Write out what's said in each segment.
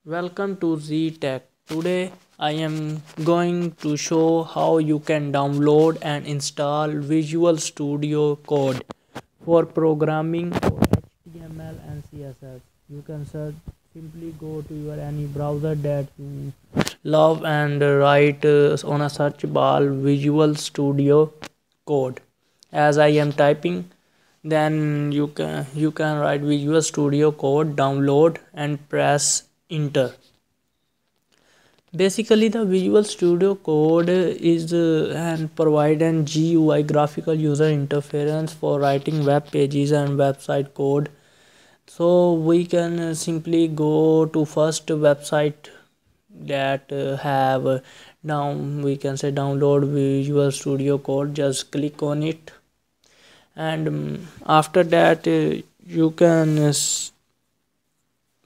Welcome to Z Tech. Today I am going to show how you can download and install Visual Studio Code for programming for HTML and CSS. You can simply go to your any browser that you love and write on a search bar Visual Studio Code. As I am typing, then you can write Visual Studio Code, download and press enter. Basically, the Visual Studio Code is and provide an GUI, graphical user interface, for writing web pages and website code. So we can simply go to first website that have down we can say download Visual Studio Code. Just click on it, and after that you can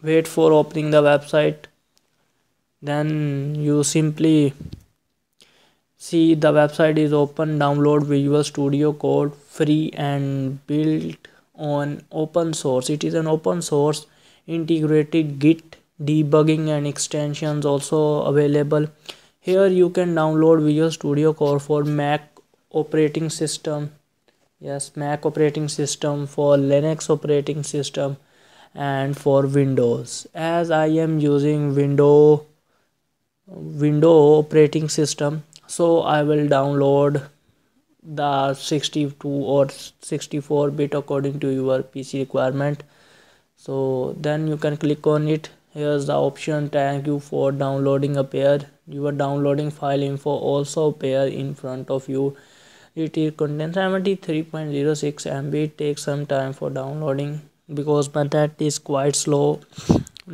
wait for opening the website. Then you simply see the website is open. Download Visual Studio Code, free and built on open source. It is an open source integrated Git debugging and extensions also available. Here you can download Visual Studio Code for Mac operating system. Yes, Mac operating system, for Linux operating system, and for Windows. As I am using window operating system, so I will download the 62 or 64 bit according to your PC requirement. So then you can click on it. Here's the option, thank you for downloading, appear your downloading file info also appear in front of you. It is contains 73.06 MB. It takes some time for downloading because my net is quite slow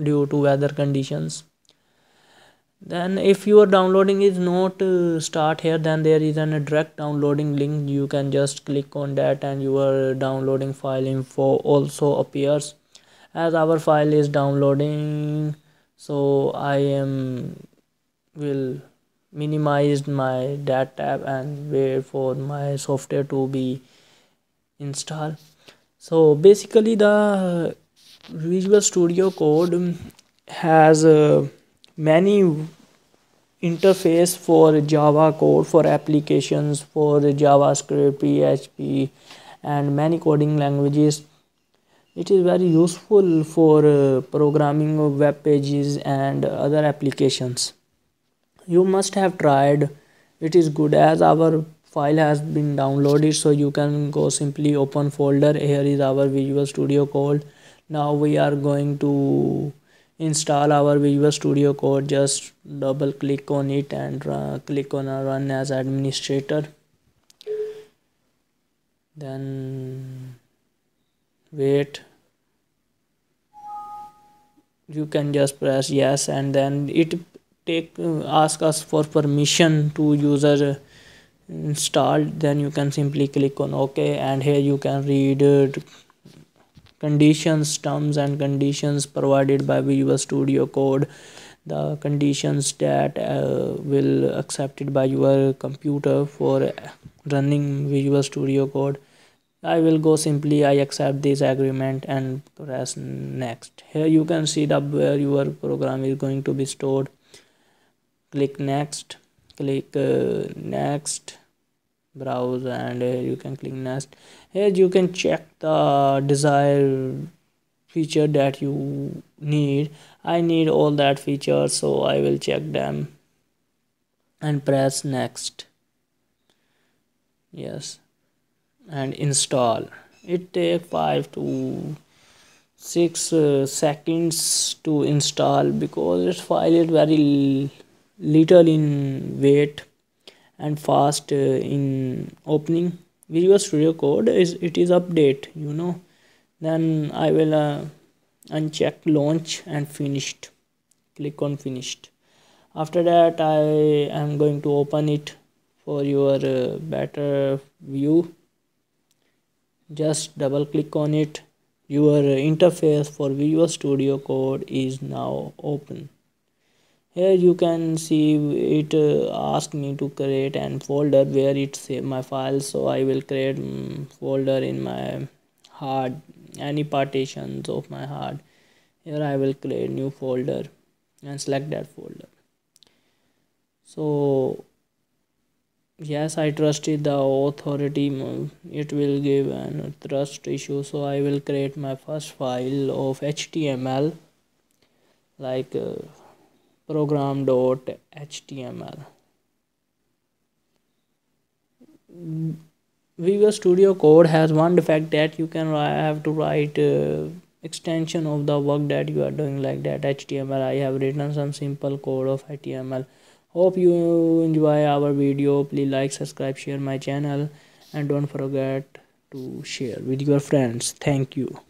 due to weather conditions. Then if your downloading is not start here, then there is a direct downloading link. You can just click on that and your downloading file info also appears. As our file is downloading, so I am will minimize my that tab and wait for my software to be installed. So basically the Visual Studio Code has many interface for Java code, for applications, for JavaScript, PHP, and many coding languages. It is very useful for programming of web pages and other applications. You must have tried. It is good. As our file has been downloaded, so you can go simply open folder. Here is our Visual Studio Code. Now we are going to install our Visual Studio Code. Just double click on it and click on run as administrator. Then wait, you can just press yes, and then it take ask us for permission to user installed. Then you can simply click on OK, and here you can read conditions, terms and conditions provided by Visual Studio Code, the conditions that will accepted by your computer for running Visual Studio Code. I will go simply I accept this agreement and press next. Here you can see the where your program is going to be stored. Click next, click next, browse, and you can click next. Here you can check the desired feature that you need. I need all that features, so I will check them and press next. Yes, and install. It takes 5 to 6 seconds to install because its file is very little in weight and fast in opening. Visual Studio Code is update, Then I will uncheck launch and finished. Click on finished. After that I am going to open it for your better view. Just double click on it. Your interface for Visual Studio Code is now open. Here you can see it ask me to create an folder where it save my files, so I will create folder in my hard, any partitions of my hard. Here I will create new folder and select that folder. So yes, I trusted the authority. It will give an trust issue, so I will create my first file of HTML, like program.html. Visual Studio Code has one defect that you can have to write extension of the work that you are doing, like that HTML. I have written some simple code of HTML. Hope you enjoy our video. Please like, subscribe, share my channel, and don't forget to share with your friends. Thank you.